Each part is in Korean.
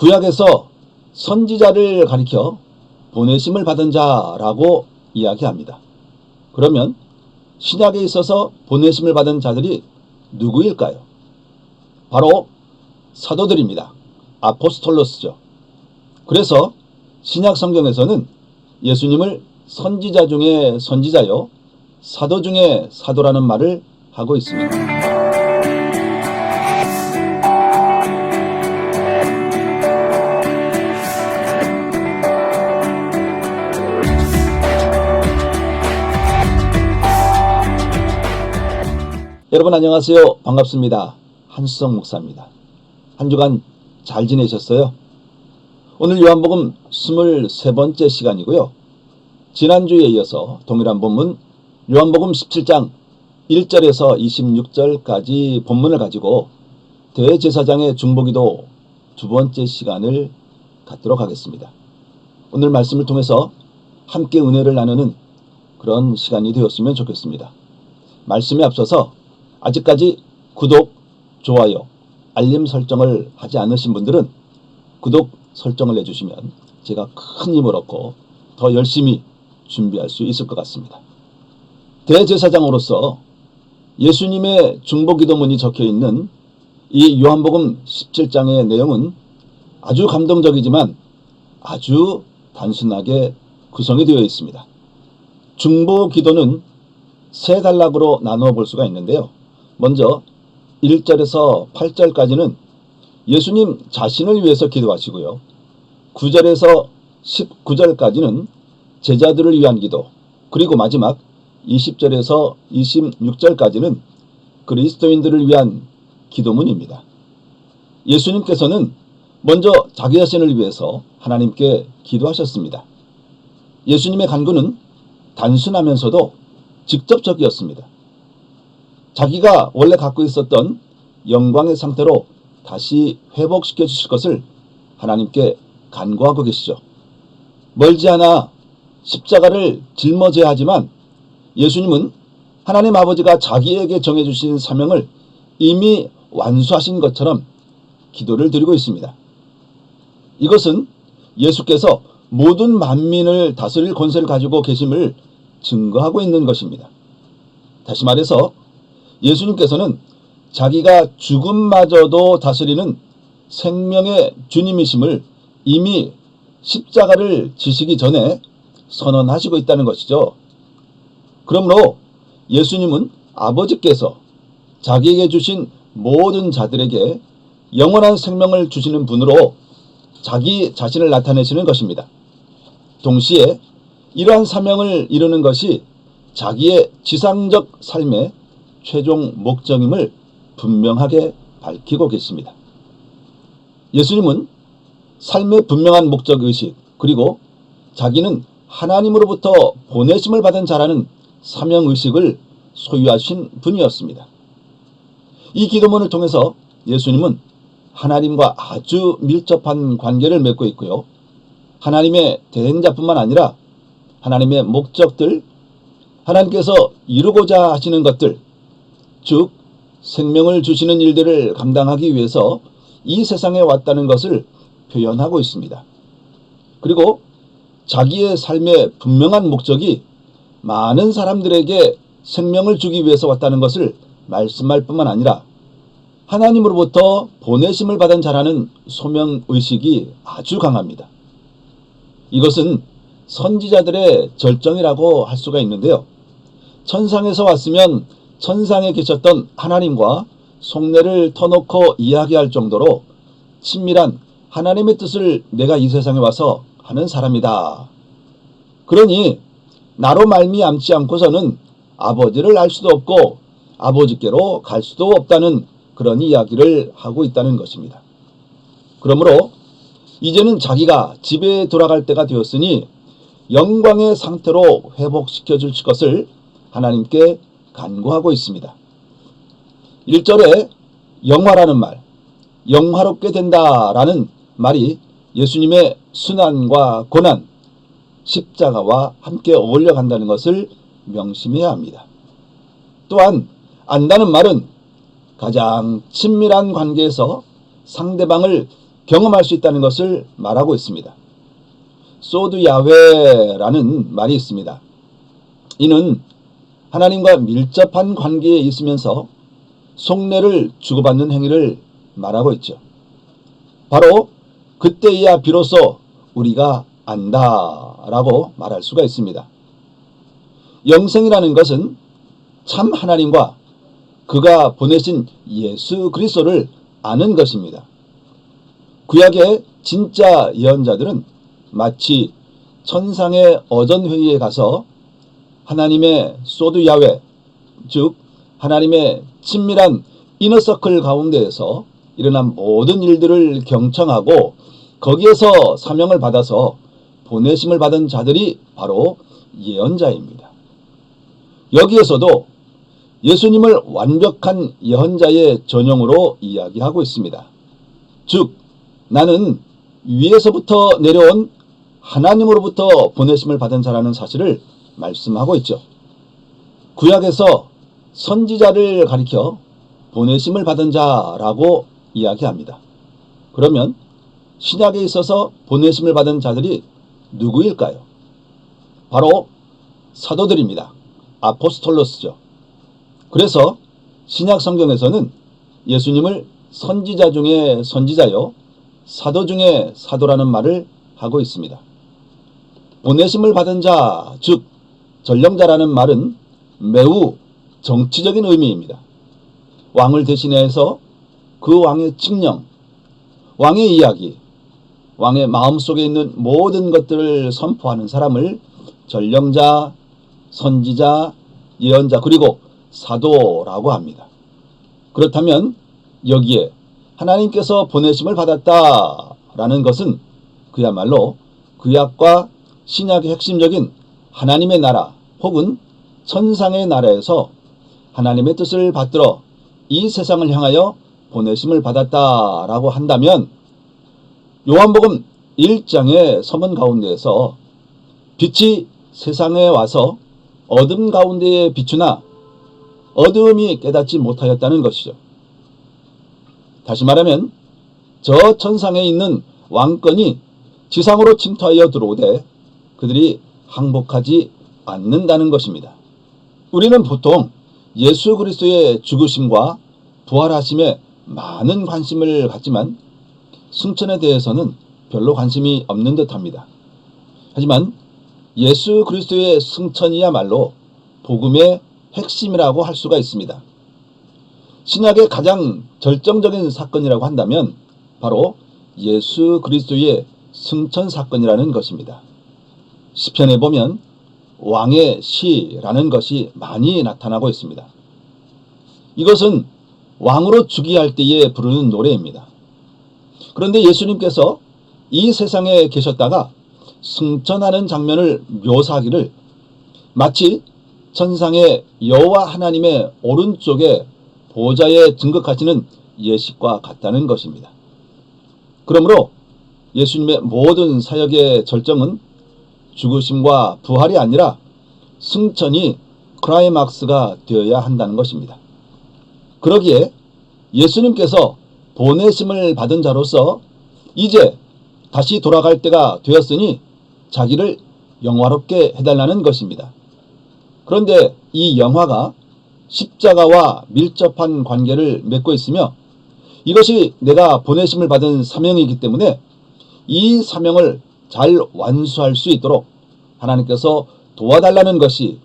구약에서 선지자를 가리켜 보내심을 받은 자라고 이야기합니다. 그러면 신약에 있어서 보내심을 받은 자들이 누구일까요? 바로 사도들입니다. 아포스톨로스죠. 그래서 신약 성경에서는 예수님을 선지자 중에 선지자요, 사도 중에 사도라는 말을 하고 있습니다. 여러분 안녕하세요. 반갑습니다. 한수성 목사입니다. 한 주간 잘 지내셨어요? 오늘 요한복음 23번째 시간이고요. 지난주에 이어서 동일한 본문 요한복음 17장 1절에서 26절까지 본문을 가지고 대제사장의 중보기도 두 번째 시간을 갖도록 하겠습니다. 오늘 말씀을 통해서 함께 은혜를 나누는 그런 시간이 되었으면 좋겠습니다. 말씀에 앞서서 아직까지 구독, 좋아요, 알림 설정을 하지 않으신 분들은 구독 설정을 해주시면 제가 큰 힘을 얻고 더 열심히 준비할 수 있을 것 같습니다. 대제사장으로서 예수님의 중보기도문이 적혀있는 이 요한복음 17장의 내용은 아주 감동적이지만 아주 단순하게 구성이 되어 있습니다. 중보기도는 세 단락으로 나누어 볼 수가 있는데요. 먼저 1절에서 8절까지는 예수님 자신을 위해서 기도하시고요. 9절에서 19절까지는 제자들을 위한 기도, 그리고 마지막 20절에서 26절까지는 그리스도인들을 위한 기도문입니다. 예수님께서는 먼저 자기 자신을 위해서 하나님께 기도하셨습니다. 예수님의 간구는 단순하면서도 직접적이었습니다. 자기가 원래 갖고 있었던 영광의 상태로 다시 회복시켜 주실 것을 하나님께 간구하고 계시죠. 멀지 않아 십자가를 짊어져야 하지만 예수님은 하나님 아버지가 자기에게 정해주신 사명을 이미 완수하신 것처럼 기도를 드리고 있습니다. 이것은 예수께서 모든 만민을 다스릴 권세를 가지고 계심을 증거하고 있는 것입니다. 다시 말해서 예수님께서는 자기가 죽음마저도 다스리는 생명의 주님이심을 이미 십자가를 지시기 전에 선언하시고 있다는 것이죠. 그러므로 예수님은 아버지께서 자기에게 주신 모든 자들에게 영원한 생명을 주시는 분으로 자기 자신을 나타내시는 것입니다. 동시에 이러한 사명을 이루는 것이 자기의 지상적 삶의 최종 목적임을 분명하게 밝히고 계십니다. 예수님은 삶의 분명한 목적의식, 그리고 자기는 하나님으로부터 보내심을 받은 자라는 사명의식을 소유하신 분이었습니다. 이 기도문을 통해서 예수님은 하나님과 아주 밀접한 관계를 맺고 있고요. 하나님의 대행자뿐만 아니라 하나님의 목적들, 하나님께서 이루고자 하시는 것들, 즉 생명을 주시는 일들을 감당하기 위해서 이 세상에 왔다는 것을 표현하고 있습니다. 그리고 자기의 삶의 분명한 목적이 많은 사람들에게 생명을 주기 위해서 왔다는 것을 말씀할 뿐만 아니라 하나님으로부터 보내심을 받은 자라는 소명의식이 아주 강합니다. 이것은 선지자들의 절정이라고 할 수가 있는데요. 천상에서 왔으면 천상에 계셨던 하나님과 속내를 터놓고 이야기할 정도로 친밀한 하나님의 뜻을 내가 이 세상에 와서 하는 사람이다. 그러니 나로 말미암지 않고서는 아버지를 알 수도 없고 아버지께로 갈 수도 없다는 그런 이야기를 하고 있다는 것입니다. 그러므로 이제는 자기가 집에 돌아갈 때가 되었으니 영광의 상태로 회복시켜 줄 것을 하나님께 간구하고 있습니다. 1절에 영화라는 말, 영화롭게 된다라는 말이 예수님의 순환과 고난, 십자가와 함께 어울려 간다는 것을 명심해야 합니다. 또한 안다는 말은 가장 친밀한 관계에서 상대방을 경험할 수 있다는 것을 말하고 있습니다. 소드 야훼라는 말이 있습니다. 이는 하나님과 밀접한 관계에 있으면서 속내를 주고받는 행위를 말하고 있죠. 바로 그때야 비로소 우리가 안다라고 말할 수가 있습니다. 영생이라는 것은 참 하나님과 그가 보내신 예수 그리스도를 아는 것입니다. 구약의 진짜 예언자들은 마치 천상의 어전회의에 가서 하나님의 소드 야훼, 즉 하나님의 친밀한 이너서클 가운데에서 일어난 모든 일들을 경청하고 거기에서 사명을 받아서 보내심을 받은 자들이 바로 예언자입니다. 여기에서도 예수님을 완벽한 예언자의 전형으로 이야기하고 있습니다. 즉 나는 위에서부터 내려온 하나님으로부터 보내심을 받은 자라는 사실을 말씀하고 있죠. 구약에서 선지자를 가리켜 보내심을 받은 자라고 이야기합니다. 그러면 신약에 있어서 보내심을 받은 자들이 누구일까요? 바로 사도들입니다. 아포스톨로스죠. 그래서 신약 성경에서는 예수님을 선지자 중에 선지자요, 사도 중에 사도라는 말을 하고 있습니다. 보내심을 받은 자, 즉 전령자라는 말은 매우 정치적인 의미입니다. 왕을 대신해서 그 왕의 칙령, 왕의 이야기, 왕의 마음속에 있는 모든 것들을 선포하는 사람을 전령자, 선지자, 예언자 그리고 사도라고 합니다. 그렇다면 여기에 하나님께서 보내심을 받았다라는 것은 그야말로 구약과 신약의 핵심적인 하나님의 나라 혹은 천상의 나라에서 하나님의 뜻을 받들어 이 세상을 향하여 보내심을 받았다라고 한다면 요한복음 1장의 서문 가운데에서 빛이 세상에 와서 어둠 가운데에 비추나 어두움이 깨닫지 못하였다는 것이죠. 다시 말하면 저 천상에 있는 왕권이 지상으로 침투하여 들어오되 그들이 항복하지 않는다는 것입니다. 우리는 보통 예수 그리스도의 죽으심과 부활하심에 많은 관심을 갖지만 승천에 대해서는 별로 관심이 없는 듯합니다. 하지만 예수 그리스도의 승천이야말로 복음의 핵심이라고 할 수가 있습니다. 신약의 가장 절정적인 사건이라고 한다면 바로 예수 그리스도의 승천 사건이라는 것입니다. 시편에 보면 왕의 시라는 것이 많이 나타나고 있습니다. 이것은 왕으로 즉위할 때에 부르는 노래입니다. 그런데 예수님께서 이 세상에 계셨다가 승천하는 장면을 묘사하기를 마치 천상의 여호와 하나님의 오른쪽에 보좌에 등극하시는 예식과 같다는 것입니다. 그러므로 예수님의 모든 사역의 절정은 죽으심과 부활이 아니라 승천이 클라이막스가 되어야 한다는 것입니다. 그러기에 예수님께서 보내심을 받은 자로서 이제 다시 돌아갈 때가 되었으니 자기를 영화롭게 해달라는 것입니다. 그런데 이 영화가 십자가와 밀접한 관계를 맺고 있으며 이것이 내가 보내심을 받은 사명이기 때문에 이 사명을 잘 완수할 수 있도록 하나님께서 도와달라는 것이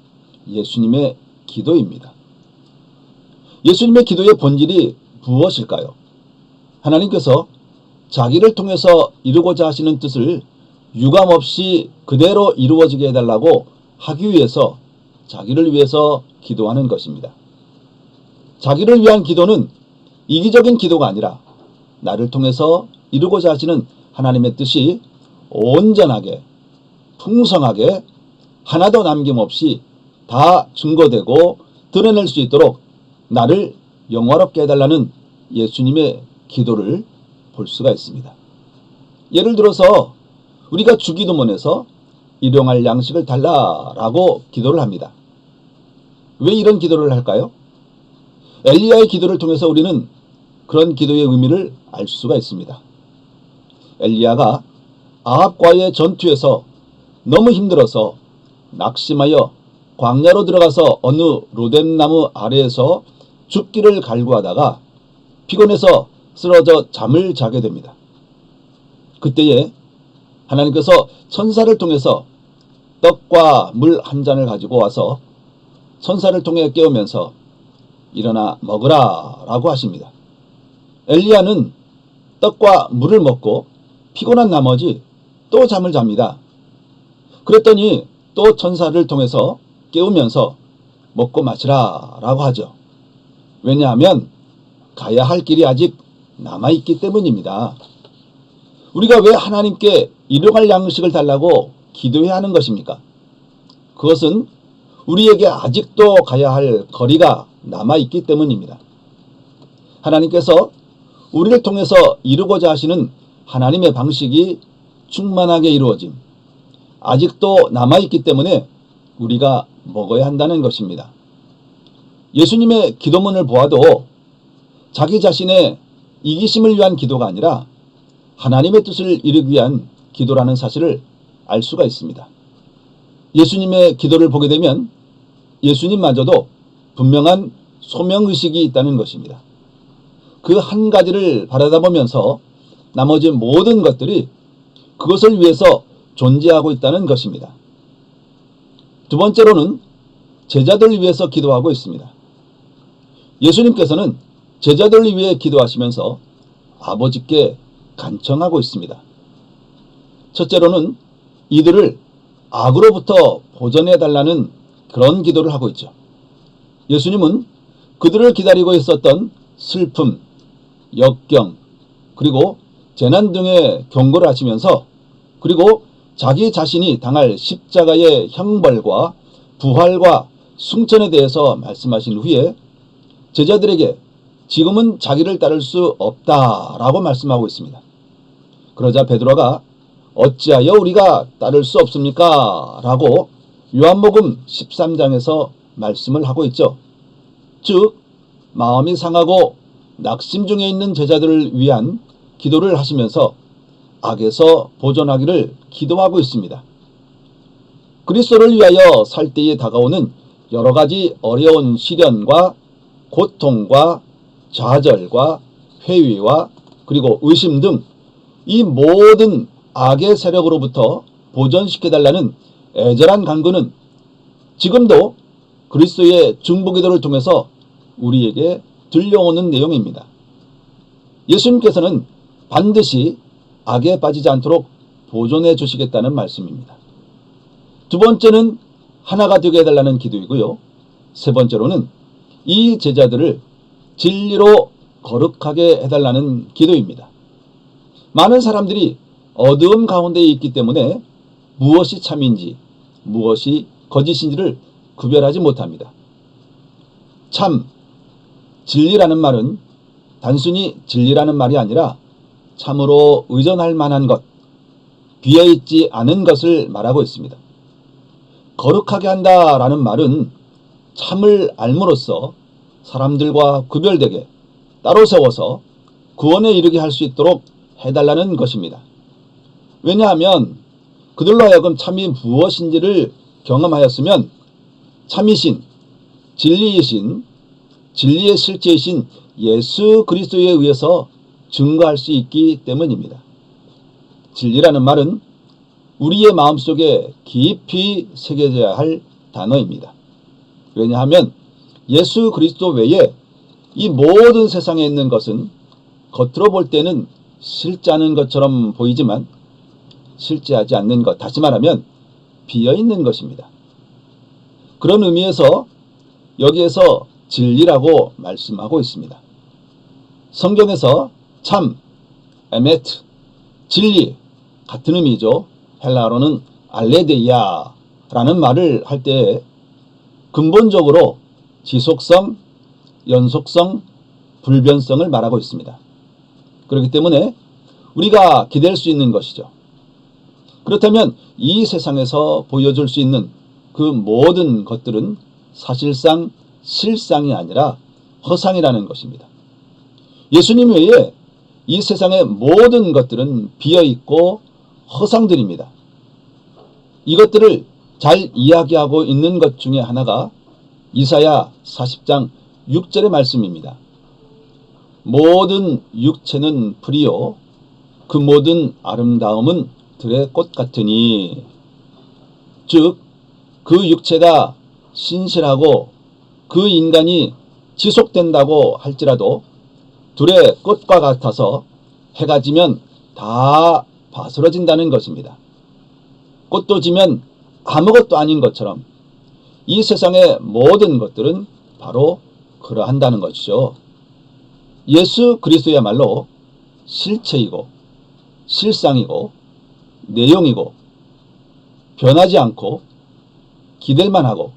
예수님의 기도입니다. 예수님의 기도의 본질이 무엇일까요? 하나님께서 자기를 통해서 이루고자 하시는 뜻을 유감없이 그대로 이루어지게 해달라고 하기 위해서 자기를 위해서 기도하는 것입니다. 자기를 위한 기도는 이기적인 기도가 아니라 나를 통해서 이루고자 하시는 하나님의 뜻이 온전하게 풍성하게 하나도 남김없이 다 증거되고 드러낼 수 있도록 나를 영화롭게 해달라는 예수님의 기도를 볼 수가 있습니다. 예를 들어서 우리가 주기도문에서 일용할 양식을 달라라고 기도를 합니다. 왜 이런 기도를 할까요? 엘리야의 기도를 통해서 우리는 그런 기도의 의미를 알 수가 있습니다. 엘리야가 아합과의 전투에서 너무 힘들어서 낙심하여 광야로 들어가서 어느 로뎀나무 아래에서 죽기를 갈구하다가 피곤해서 쓰러져 잠을 자게 됩니다. 그때에 하나님께서 천사를 통해서 떡과 물 한 잔을 가지고 와서 천사를 통해 깨우면서 일어나 먹으라 라고 하십니다. 엘리야는 떡과 물을 먹고 피곤한 나머지 또 잠을 잡니다. 그랬더니 또 천사를 통해서 깨우면서 먹고 마시라 라고 하죠. 왜냐하면 가야 할 길이 아직 남아있기 때문입니다. 우리가 왜 하나님께 일용할 양식을 달라고 기도해야 하는 것입니까? 그것은 우리에게 아직도 가야 할 거리가 남아있기 때문입니다. 하나님께서 우리를 통해서 이루고자 하시는 하나님의 방식이 충만하게 이루어짐, 아직도 남아있기 때문에 우리가 먹어야 한다는 것입니다. 예수님의 기도문을 보아도 자기 자신의 이기심을 위한 기도가 아니라 하나님의 뜻을 이루기 위한 기도라는 사실을 알 수가 있습니다. 예수님의 기도를 보게 되면 예수님마저도 분명한 소명의식이 있다는 것입니다. 그 한 가지를 바라다 보면서 나머지 모든 것들이 그것을 위해서 존재하고 있다는 것입니다. 두 번째로는 제자들을 위해서 기도하고 있습니다. 예수님께서는 제자들을 위해 기도하시면서 아버지께 간청하고 있습니다. 첫째로는 이들을 악으로부터 보존해달라는 그런 기도를 하고 있죠. 예수님은 그들을 기다리고 있었던 슬픔, 역경, 그리고 재난 등의 경고를 하시면서 그리고 자기 자신이 당할 십자가의 형벌과 부활과 승천에 대해서 말씀하신 후에 제자들에게 지금은 자기를 따를 수 없다라고 말씀하고 있습니다. 그러자 베드로가 어찌하여 우리가 따를 수 없습니까? 라고 요한복음 13장에서 말씀을 하고 있죠. 즉 마음이 상하고 낙심 중에 있는 제자들을 위한 기도를 하시면서 악에서 보존하기를 기도하고 있습니다. 그리스도를 위하여 살 때에 다가오는 여러 가지 어려운 시련과 고통과 좌절과 회의와 그리고 의심 등 이 모든 악의 세력으로부터 보존시켜달라는 애절한 간구는 지금도 그리스도의 중보기도를 통해서 우리에게 들려오는 내용입니다. 예수님께서는 반드시 악에 빠지지 않도록 보존해 주시겠다는 말씀입니다. 두 번째는 하나가 되게 해달라는 기도이고요. 세 번째로는 이 제자들을 진리로 거룩하게 해달라는 기도입니다. 많은 사람들이 어두움 가운데 있기 때문에 무엇이 참인지 무엇이 거짓인지를 구별하지 못합니다. 참, 진리라는 말은 단순히 진리라는 말이 아니라 참으로 의존할 만한 것, 비어있지 않은 것을 말하고 있습니다. 거룩하게 한다라는 말은 참을 알므로써 사람들과 구별되게 따로 세워서 구원에 이르게 할 수 있도록 해달라는 것입니다. 왜냐하면 그들로 하여금 참이 무엇인지를 경험하였으면 참이신, 진리이신, 진리의 실제이신 예수 그리스도에 의해서 증거할 수 있기 때문입니다. 진리라는 말은 우리의 마음속에 깊이 새겨져야 할 단어입니다. 왜냐하면 예수 그리스도 외에 이 모든 세상에 있는 것은 겉으로 볼 때는 실제하는 것처럼 보이지만 실제하지 않는 것, 다시 말하면 비어있는 것입니다. 그런 의미에서 여기에서 진리라고 말씀하고 있습니다. 성경에서 참, 에메트, 진리 같은 의미죠. 헬라어로는 알레데이아라는 말을 할 때 근본적으로 지속성, 연속성, 불변성을 말하고 있습니다. 그렇기 때문에 우리가 기댈 수 있는 것이죠. 그렇다면 이 세상에서 보여줄 수 있는 그 모든 것들은 사실상 실상이 아니라 허상이라는 것입니다. 예수님 외에 이 세상의 모든 것들은 비어있고 허상들입니다. 이것들을 잘 이야기하고 있는 것 중에 하나가 이사야 40장 6절의 말씀입니다. 모든 육체는 풀이요 그 모든 아름다움은 들의 꽃 같으니, 즉 그 육체가 신실하고 그 인간이 지속된다고 할지라도 들의 꽃과 같아서 해가 지면 다 바스러진다는 것입니다. 꽃도 지면 아무것도 아닌 것처럼 이 세상의 모든 것들은 바로 그러한다는 것이죠. 예수 그리스도야말로 실체이고 실상이고 내용이고 변하지 않고 기댈만 하고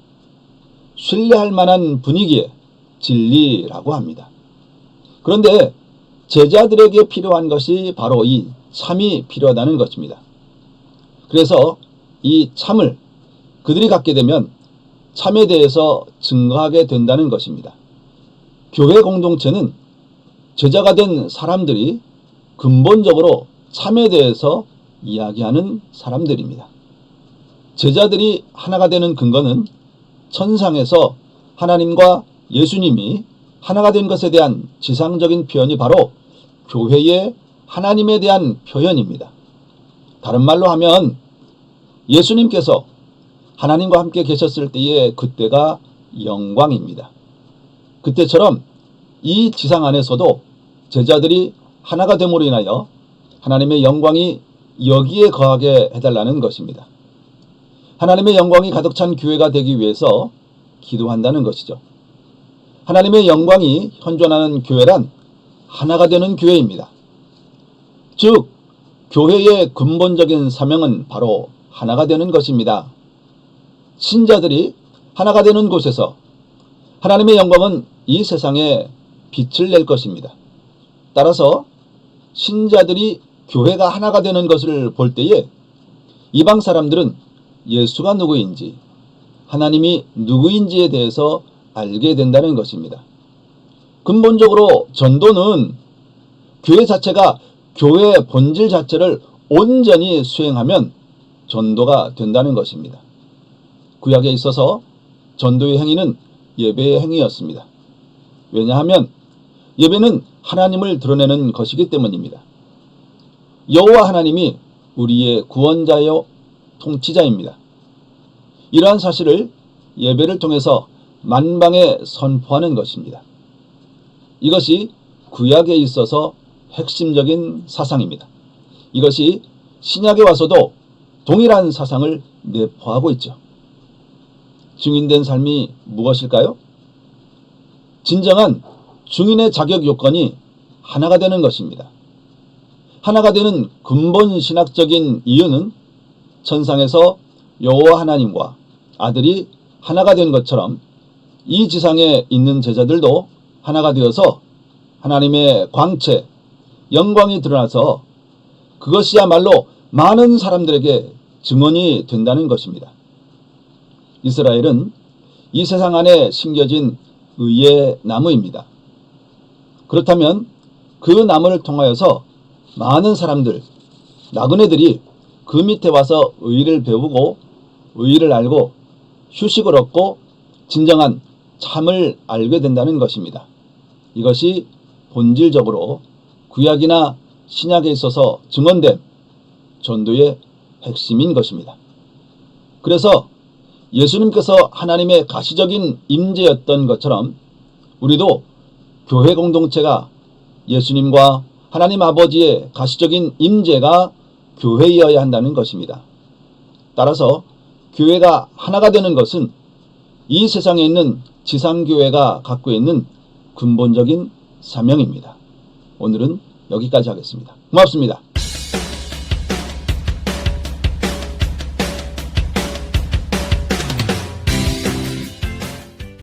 신뢰할 만한 분위기의 진리라고 합니다. 그런데 제자들에게 필요한 것이 바로 이 참이 필요하다는 것입니다. 그래서 이 참을 그들이 갖게 되면 참에 대해서 증거하게 된다는 것입니다. 교회 공동체는 제자가 된 사람들이 근본적으로 참에 대해서 이야기하는 사람들입니다. 제자들이 하나가 되는 근거는 천상에서 하나님과 예수님이 하나가 된 것에 대한 지상적인 표현이 바로 교회의 하나님에 대한 표현입니다. 다른 말로 하면 예수님께서 하나님과 함께 계셨을 때의 그때가 영광입니다. 그때처럼 이 지상 안에서도 제자들이 하나가 됨으로 인하여 하나님의 영광이 여기에 거하게 해달라는 것입니다. 하나님의 영광이 가득 찬 교회가 되기 위해서 기도한다는 것이죠. 하나님의 영광이 현존하는 교회란 하나가 되는 교회입니다. 즉 교회의 근본적인 사명은 바로 하나가 되는 것입니다. 신자들이 하나가 되는 곳에서 하나님의 영광은 이 세상에 빛을 낼 것입니다. 따라서 신자들이 교회가 하나가 되는 것을 볼 때에 이방 사람들은 예수가 누구인지 하나님이 누구인지에 대해서 알게 된다는 것입니다. 근본적으로 전도는 교회 자체가 교회의 본질 자체를 온전히 수행하면 전도가 된다는 것입니다. 구약에 있어서 전도의 행위는 예배의 행위였습니다. 왜냐하면 예배는 하나님을 드러내는 것이기 때문입니다. 여호와 하나님이 우리의 구원자요 통치자입니다. 이러한 사실을 예배를 통해서 만방에 선포하는 것입니다. 이것이 구약에 있어서 핵심적인 사상입니다. 이것이 신약에 와서도 동일한 사상을 내포하고 있죠. 증인된 삶이 무엇일까요? 진정한 증인의 자격 요건이 하나가 되는 것입니다. 하나가 되는 근본 신학적인 이유는 천상에서 여호와 하나님과 아들이 하나가 된 것처럼 이 지상에 있는 제자들도 하나가 되어서 하나님의 광채, 영광이 드러나서 그것이야말로 많은 사람들에게 증언이 된다는 것입니다. 이스라엘은 이 세상 안에 심겨진 의의 나무입니다. 그렇다면 그 나무를 통하여서 많은 사람들, 나그네들이 그 밑에 와서 의를 배우고 의를 알고 휴식을 얻고 진정한 참을 알게 된다는 것입니다. 이것이 본질적으로 구약이나 신약에 있어서 증언된 전도의 핵심인 것입니다. 그래서 예수님께서 하나님의 가시적인 임재였던 것처럼 우리도 교회 공동체가 예수님과 하나님 아버지의 가시적인 임재가 교회이어야 한다는 것입니다. 따라서 교회가 하나가 되는 것은 이 세상에 있는 지상교회가 갖고 있는 근본적인 사명입니다. 오늘은 여기까지 하겠습니다. 고맙습니다.